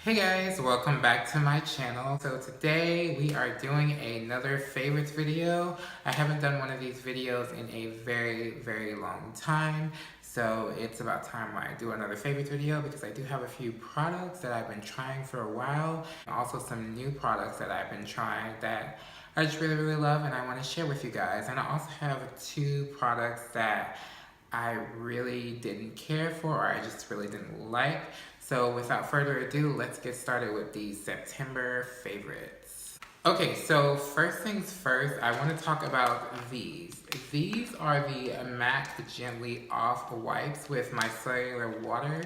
Hey guys, welcome back to my channel. So today we are doing another favorites video. I haven't done one of these videos in a very long time. So it's about time I do another favorites video because I do have a few products that I've been trying for a while. And also some new products that I've been trying that I just really love and I want to share with you guys. And I also have two products that I really didn't care for or I just really didn't like. So without further ado, let's get started with these September favorites. Okay, so first things first, I want to talk about these. These are the MAC Gently Off wipes with micellar water.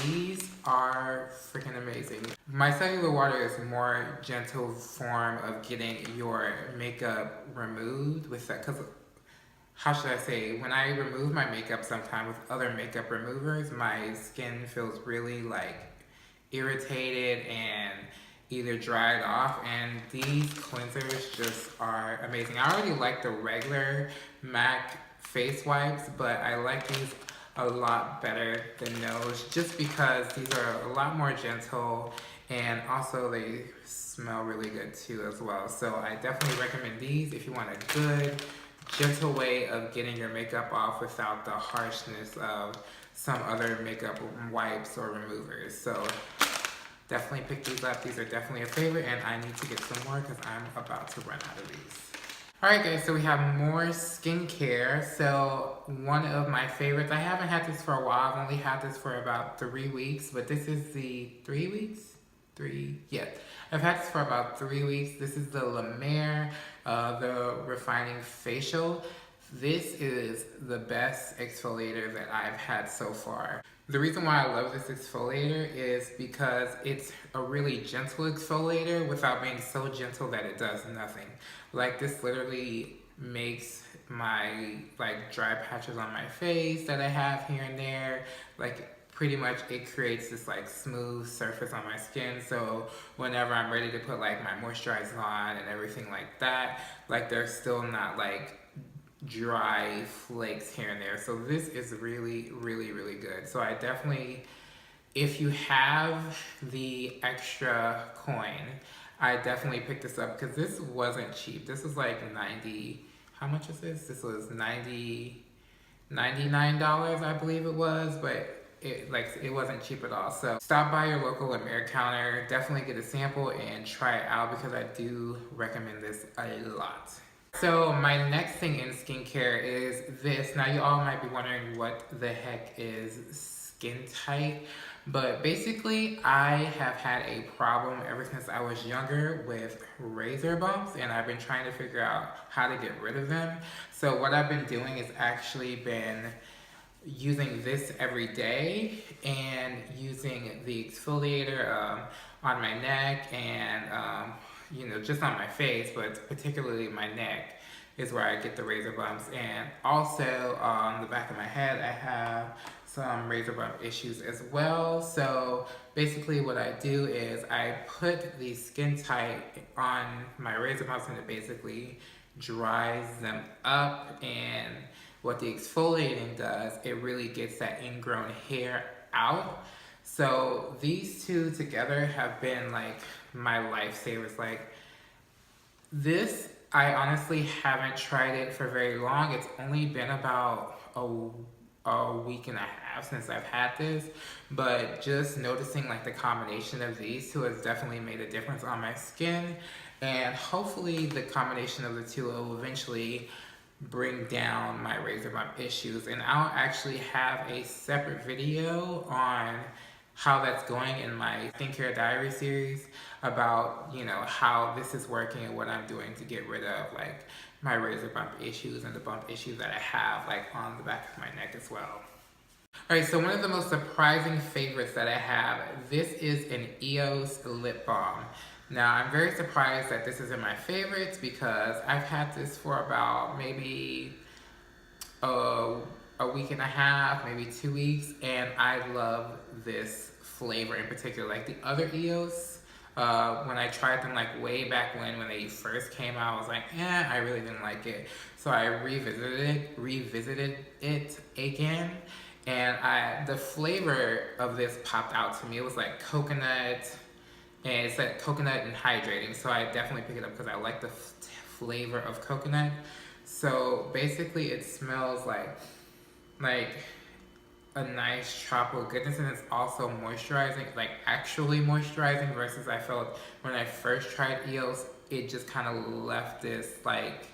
These are freaking amazing. Micellar water is a more gentle form of getting your makeup removed with that, because how should I say, when I remove my makeup sometimes with other makeup removers, my skin feels really like irritated and either dried off, and these cleansers just are amazing. I already like the regular MAC face wipes, but I like these a lot better than those just because these are a lot more gentle and also they smell really good too as well. So I definitely recommend these if you want a good gentle way of getting your makeup off without the harshness of some other makeup wipes or removers. So definitely pick these up. These are definitely a favorite and I need to get some more because I'm about to run out of these. Alright guys, so we have more skincare. So one of my favorites, I haven't had this for a while. I've only had this for about 3 weeks, but this is the 3 weeks? Yeah. I've had this for about 3 weeks. This is the La Mer, the Refining Facial. This is the best exfoliator that I've had so far. The reason why I love this exfoliator is because it's a really gentle exfoliator without being so gentle that it does nothing. Like this literally makes my like dry patches on my face that I have here and there, like pretty much it creates this like smooth surface on my skin, so whenever I'm ready to put like my moisturizer on and everything like that, like there's still not like dry flakes here and there. So this is really good. So I definitely, if you have the extra coin, I definitely picked this up because this wasn't cheap. This was like 90, how much is this? This was $99, I believe it was, but it wasn't cheap at all. So stop by your local La Mer counter, definitely get a sample and try it out because I do recommend this a lot. So my next thing in skincare is this. Now you all might be wondering what the heck is Skin Tight, but basically I have had a problem ever since I was younger with razor bumps and I've been trying to figure out how to get rid of them. So what I've been doing is actually been using this every day and using the exfoliator on my neck and you know, just on my face, but particularly my neck is where I get the razor bumps. And also on the back of my head I have some razor bump issues as well. So basically what I do is I put the Skin Tight on my razor bumps and it basically dries them up, and what the exfoliating does, it really gets that ingrown hair out. So these two together have been like my lifesavers. Like this, I honestly haven't tried it for very long. It's only been about a week and a half since I've had this, but just noticing like the combination of these two has definitely made a difference on my skin, and hopefully the combination of the two will eventually bring down my razor bump issues. And I'll actually have a separate video on how that's going in my skincare diary series about, you know, how this is working and what I'm doing to get rid of like my razor bump issues and the bump issues that I have like on the back of my neck as well. Alright, so one of the most surprising favorites that I have, this is an EOS lip balm. Now, I'm very surprised that this is in my favorites because I've had this for about maybe a week and a half, maybe 2 weeks, and I love this flavor in particular. Like the other EOS, when I tried them like way back when they first came out, I was like, I really didn't like it. So I revisited it again, And the flavor of this popped out to me. It was like coconut, and it said coconut and hydrating, so I definitely picked it up because I like the flavor of coconut. So basically it smells like a nice tropical goodness, and it's also moisturizing, like actually moisturizing, versus I felt when I first tried EOS, it just kind of left this like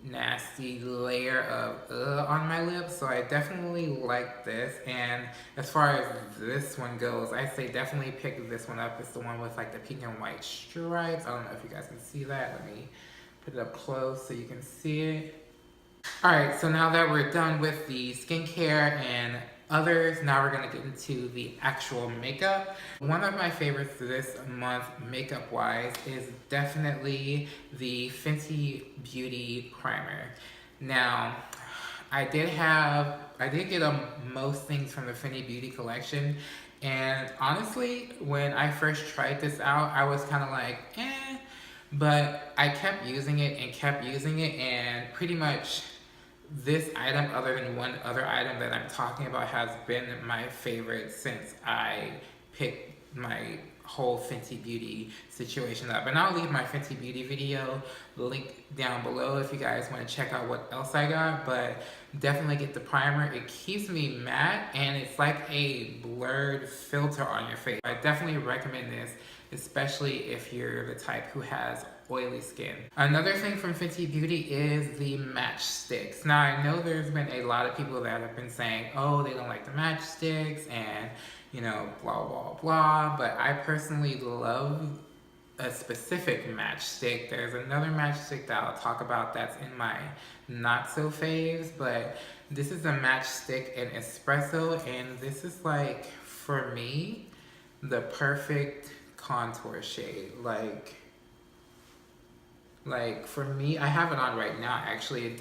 nasty layer of on my lips. So I definitely like this. And as far as this one goes, I say definitely pick this one up. It's the one with like the pink and white stripes. I don't know if you guys can see that. Let me put it up close so you can see it. Alright, so now that we're done with the skincare and others, now we're going to get into the actual makeup. One of my favorites this month, makeup wise, is definitely the Fenty Beauty Primer. Now, I did get most things from the Fenty Beauty collection, and honestly, when I first tried this out, I was kind of like, eh, but I kept using it and pretty much this item, other than one other item that I'm talking about, has been my favorite since I picked my whole Fenty Beauty situation up. And I'll leave my Fenty Beauty video link down below if you guys want to check out what else I got. But definitely get the primer. It keeps me matte, and it's like a blurred filter on your face. I definitely recommend this, especially if you're the type who has oily skin. Another thing from Fenty Beauty is the matchsticks. Now, I know there's been a lot of people that have been saying, oh, they don't like the matchsticks and, you know, blah, blah, blah. But I personally love a specific matchstick. There's another matchstick that I'll talk about that's in my not so faves, but this is a matchstick in espresso, and this is like, for me, the perfect contour shade. Like for me, I have it on right now actually.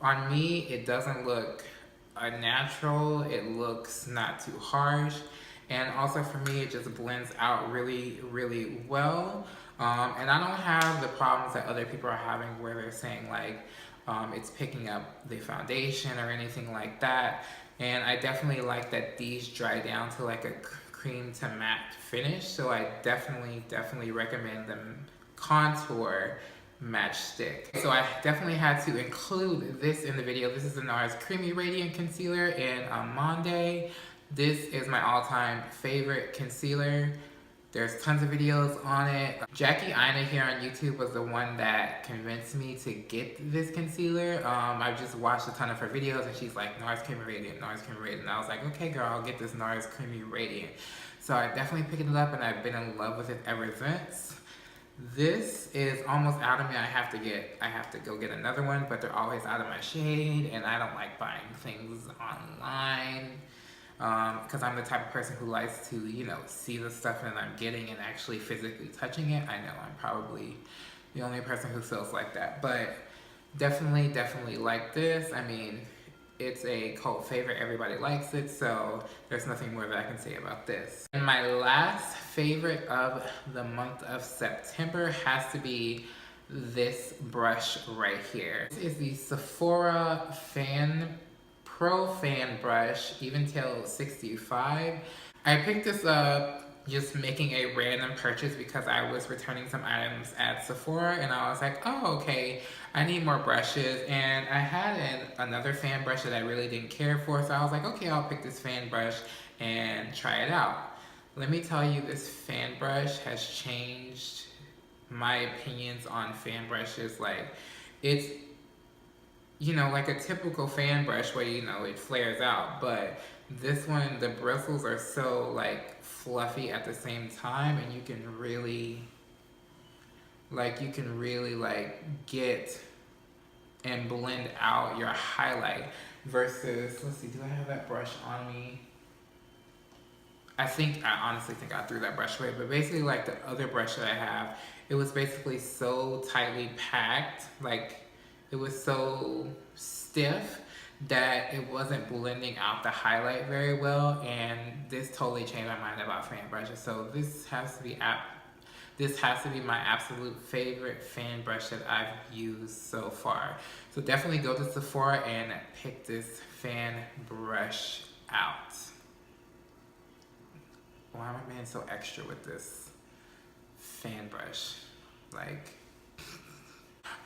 On me, it doesn't look unnatural. It looks not too harsh. And also for me, it just blends out really, really well. And I don't have the problems that other people are having where they're saying like, it's picking up the foundation or anything like that. And I definitely like that these dry down to like a cream to matte finish. So I definitely recommend them contour matchstick. So I definitely had to include this in the video. This is the NARS Creamy Radiant Concealer in Amande. This is my all-time favorite concealer. There's tons of videos on it. Jackie Ina here on YouTube was the one that convinced me to get this concealer. I've just watched a ton of her videos, and she's like, NARS Creamy Radiant, NARS Creamy Radiant. And I was like, okay girl, I'll get this NARS Creamy Radiant. So I definitely picked it up, and I've been in love with it ever since. This is almost out of me. I have to go get another one, but they're always out of my shade, and I don't like buying things online. Because I'm the type of person who likes to, you know, see the stuff that I'm getting and actually physically touching it. I know I'm probably the only person who feels like that, but definitely like this. I mean, it's a cult favorite. Everybody likes it, so there's nothing more that I can say about this. And my last favorite of the month of September has to be this brush right here. This is the Sephora Pro Fan Brush, Eventail 65. I picked this up just making a random purchase because I was returning some items at Sephora, and I was like, oh, okay, I need more brushes. And I had another fan brush that I really didn't care for, so I was like, okay, I'll pick this fan brush and try it out. Let me tell you, this fan brush has changed my opinions on fan brushes. Like, it's, you know, like a typical fan brush where, you know, it flares out, but this one, the bristles are so like fluffy at the same time, and you can really like get and blend out your highlight versus, let's see, do I have that brush on me? I honestly think I threw that brush away, but basically like the other brush that I have, it was basically so tightly packed, like it was so stiff that it wasn't blending out the highlight very well, and this totally changed my mind about fan brushes. So this has to be this has to be my absolute favorite fan brush that I've used so far. So definitely go to Sephora and pick this fan brush out. Why am I being so extra with this fan brush? Like,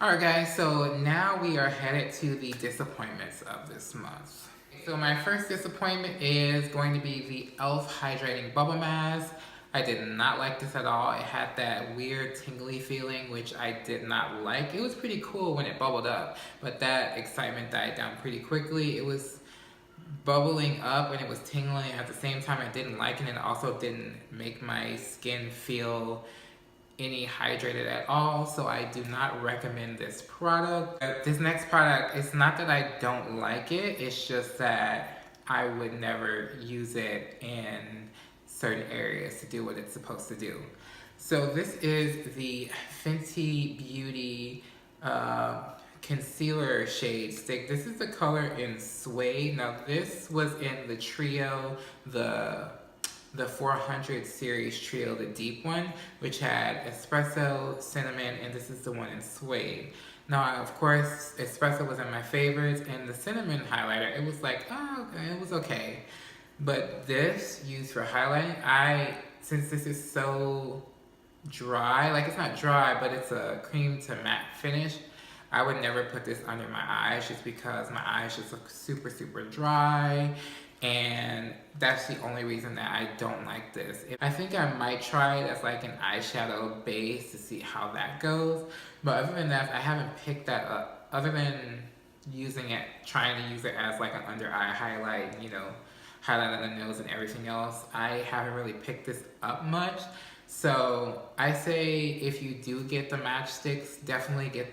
alright guys, so now we are headed to the disappointments of this month. So my first disappointment is going to be the e.l.f. Hydrating Bubble Mask. I did not like this at all. It had that weird tingly feeling, which I did not like. It was pretty cool when it bubbled up, but that excitement died down pretty quickly. It was bubbling up and it was tingling at the same time. I didn't like it, and it also didn't make my skin feel any hydrated at all, so I do not recommend this product. This next product, it's not that I don't like it, it's just that I would never use it in certain areas to do what it's supposed to do. So this is the Fenty Beauty concealer shade stick. This is the color in Suede. Now this was in the trio, the 400 series trio, the deep one, which had espresso, cinnamon, and this is the one in Suede. Now, of course, espresso was in my favorites, and the cinnamon highlighter, it was like, oh, okay, it was okay. But this, used for highlighting, since this is so dry, like it's not dry, but it's a cream to matte finish, I would never put this under my eyes just because my eyes just look super, super dry. And that's the only reason that I don't like this. I think I might try it as like an eyeshadow base to see how that goes. But other than that, I haven't picked that up. Other than using it, trying to use it as like an under eye highlight, you know, highlight on the nose and everything else, I haven't really picked this up much. So I say if you do get the matchsticks, definitely get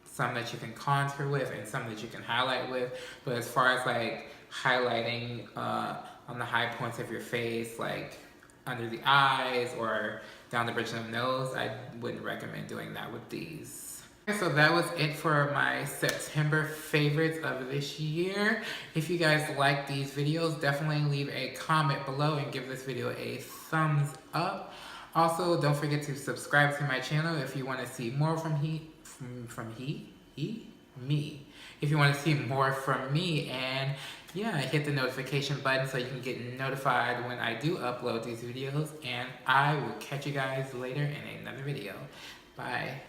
some that you can contour with and some that you can highlight with. But as far as like highlighting on the high points of your face, like under the eyes or down the bridge of the nose, I wouldn't recommend doing that with these. So that was it for my September favorites of this year. If you guys like these videos, definitely leave a comment below and give this video a thumbs up. Also, don't forget to subscribe to my channel if you want to see more from me. If you want to see more from me, and yeah, hit the notification button so you can get notified when I do upload these videos, and I will catch you guys later in another video. Bye.